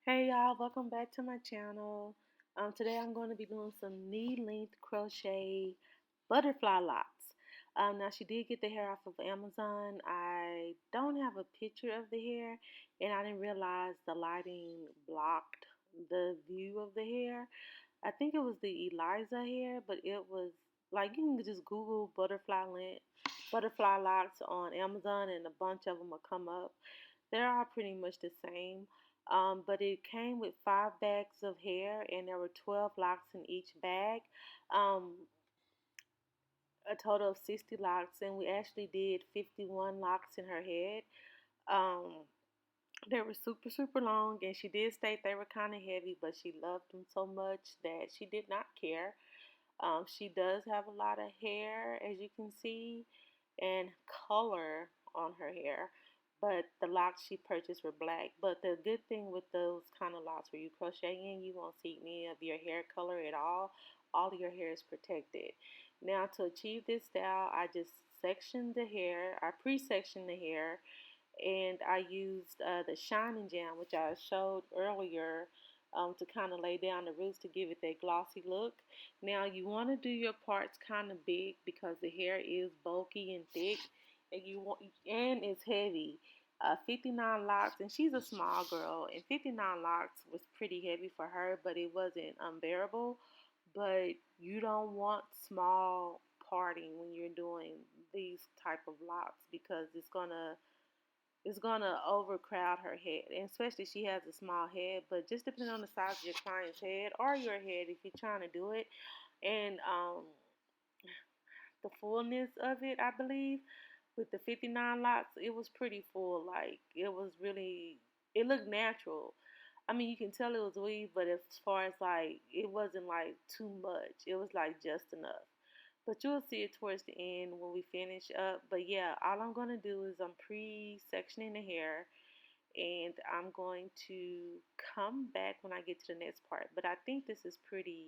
Hey y'all, welcome back to my channel. Today I'm going to be doing some knee-length crochet butterfly locks. Now she did get the hair off of Amazon. I don't have a picture of the hair, and I didn't realize the lighting blocked the view of the hair. I think it was the Eliza hair, but it was like you can just Google butterfly locks on Amazon, and a bunch of them will come up. They're all pretty much the same. But it came with 5 bags of hair, and there were 12 locks in each bag. Um, a total of 60 locks, and we actually did 51 locks in her head. Um, they were super, super long, and she did state they were kind of heavy, but she loved them so much that she did not care. She does have a lot of hair, as you can see, and color on her hair. But the locks she purchased were black. But the good thing with those kind of locks where you crochet in, you won't see any of your hair color at all. All of your hair is protected. Now, to achieve this style, I just sectioned the hair. I pre-sectioned the hair, and I used the Shining Jam, which I showed earlier, to kind of lay down the roots to give it that glossy look. Now you want to do your parts kind of big because the hair is bulky and thick, and it's heavy. 59 locks, and she's a small girl, and 59 locks was pretty heavy for her, but it wasn't unbearable. But you don't want small parting when you're doing these type of locks because it's gonna overcrowd her head, and especially she has a small head. But just depending on the size of your client's head or your head, if you're trying to do it, and the fullness of it, I believe, with the 59 locks, it was pretty full. Like it was really, it looked natural. I mean, you can tell it was weave, but as far as like, it wasn't like too much. It was like just enough. But you'll see it towards the end when we finish up. But yeah, all I'm going to do is I'm pre-sectioning the hair, and I'm going to come back when I get to the next part. But I think this is pretty,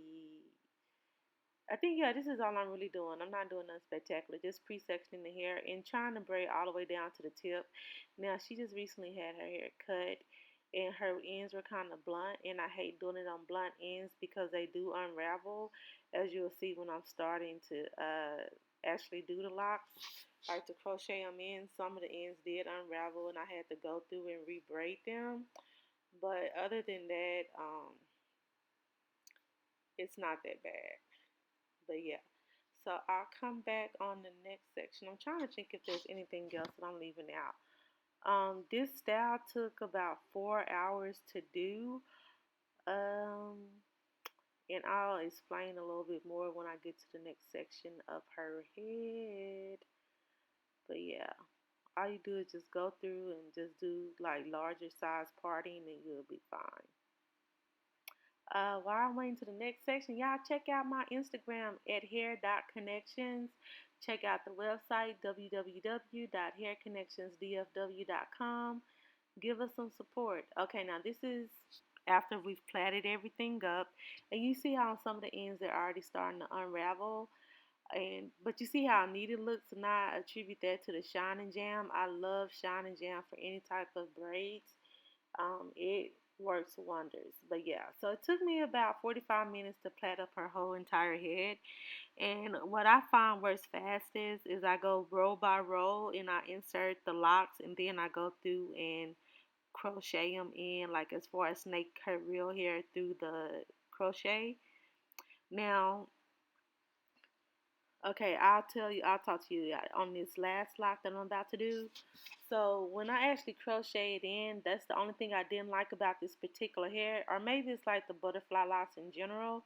I think, yeah, this is all I'm really doing. I'm not doing nothing spectacular. Just pre-sectioning the hair and trying to braid all the way down to the tip. Now, she just recently had her hair cut, and her ends were kind of blunt, and I hate doing it on blunt ends because they do unravel, as you'll see when I'm starting to actually do the locks. Like to crochet them in, some of the ends did unravel, and I had to go through and re-braid them. But other than that, it's not that bad. But yeah, so I'll come back on the next section. I'm trying to think if there's anything else that I'm leaving out. This style took about 4 hours to do. Um, and I'll explain a little bit more when I get to the next section of her head. But yeah, all you do is just go through and just do like larger size parting, and you'll be fine. While I'm waiting to the next section, y'all check out my Instagram at hair.connections. Check out the website www.hairconnectionsdfw.com. Give us some support. Okay, now this is after we've plaited everything up, and you see how some of the ends are already starting to unravel. But you see how neat it looks, and I attribute that to the Shining Jam. I love Shining Jam for any type of braids. It works wonders. But yeah, so it took me about 45 minutes to plait up her whole entire head. And what I find works fastest is I go row by row, and I insert the locks, and then I go through and crochet them in, like as far as snake her real hair through the crochet. Now, okay, I'll talk to you on this last lock that I'm about to do. So when I actually crocheted in, that's the only thing I didn't like about this particular hair, or maybe it's like the butterfly locks in general,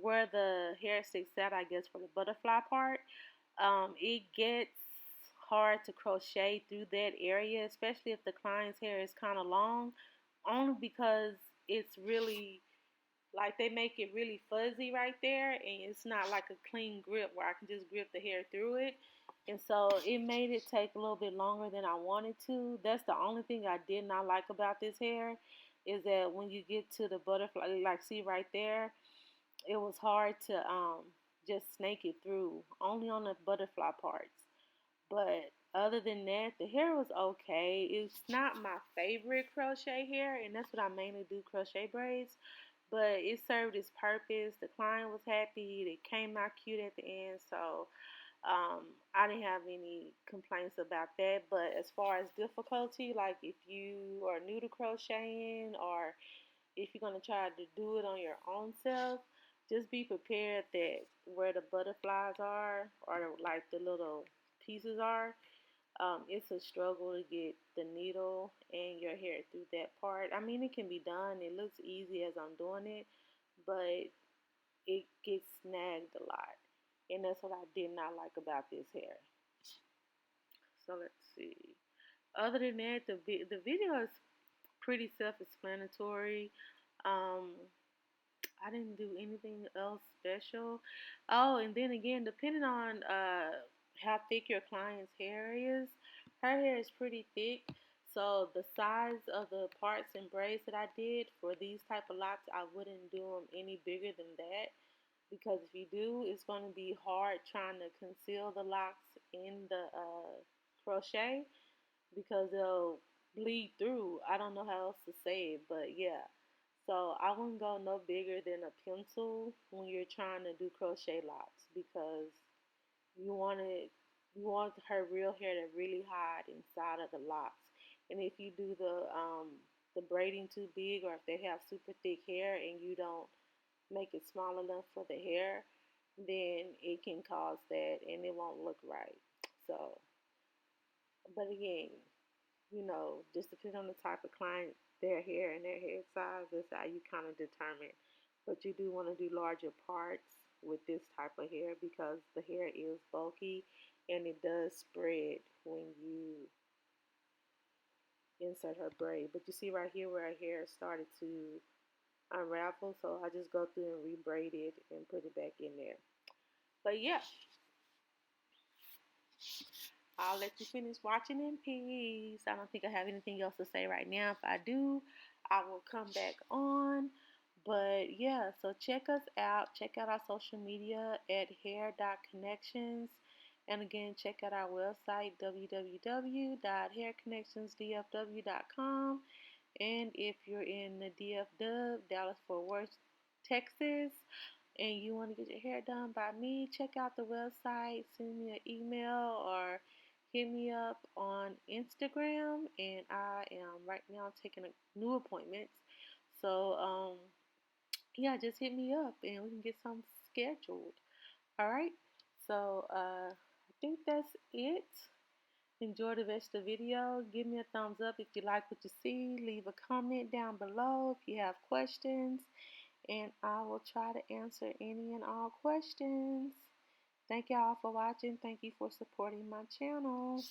where the hair sticks out, I guess, for the butterfly part. It gets hard to crochet through that area, especially if the client's hair is kind of long, only because it's really like they make it really fuzzy right there, and it's not like a clean grip where I can just grip the hair through it. And so it made it take a little bit longer than I wanted to. That's the only thing I did not like about this hair, is that when you get to the butterfly, like see right there, it was hard to just snake it through only on the butterfly parts. But Other than that, the hair was okay. It's not my favorite crochet hair, and that's what I mainly do, crochet braids. But it served its purpose. The client was happy. It came out cute at the end, so I didn't have any complaints about that. But as far as difficulty, like if you are new to crocheting or if you're gonna try to do it on your own self, just be prepared that where the butterflies are or like the little pieces are, it's a struggle to get the needle and your hair through that part. I mean, it can be done. It looks easy as I'm doing it, but it gets snagged a lot, and that's what I did not like about this hair. So let's see. Other than that, the video is pretty self-explanatory. Um, I didn't do anything else special. Oh, and then again, depending on how thick your client's hair is, her hair is pretty thick. So the size of the parts and braids that I did for these type of locks, I wouldn't do them any bigger than that because if you do, it's going to be hard trying to conceal the locks in the crochet because they'll bleed through. I don't know how else to say it, but yeah. So I wouldn't go no bigger than a pencil when you're trying to do crochet locks because you want it, you want her real hair to really hide inside of the locks. And if you do the braiding too big or if they have super thick hair and you don't make it small enough for the hair, then it can cause that and it won't look right. So, but again, just depending on the type of client, their hair and their head size, that's how you kind of determine. But you do want to do larger parts with this type of hair because the hair is bulky and it does spread when you insert her braid. But you see right here where her hair started to unravel, so I just go through and rebraid it and put it back in there. But yeah, I'll let you finish watching in peace. I don't think I have anything else to say right now. If I do, I will come back on. But yeah, so check us out. Check out our social media at hair.connections. And again, check out our website, www.hairconnectionsdfw.com. And if you're in the DFW, Dallas Fort Worth, Texas, and you want to get your hair done by me, check out the website, send me an email, or hit me up on Instagram. And I am right now taking new appointments. So, yeah, just hit me up and we can get some scheduled. All right. So, I think that's it. Enjoy the rest of the video. Give me a thumbs up if you like what you see. Leave a comment down below if you have questions. And I will try to answer any and all questions. Thank y'all for watching. Thank you for supporting my channel.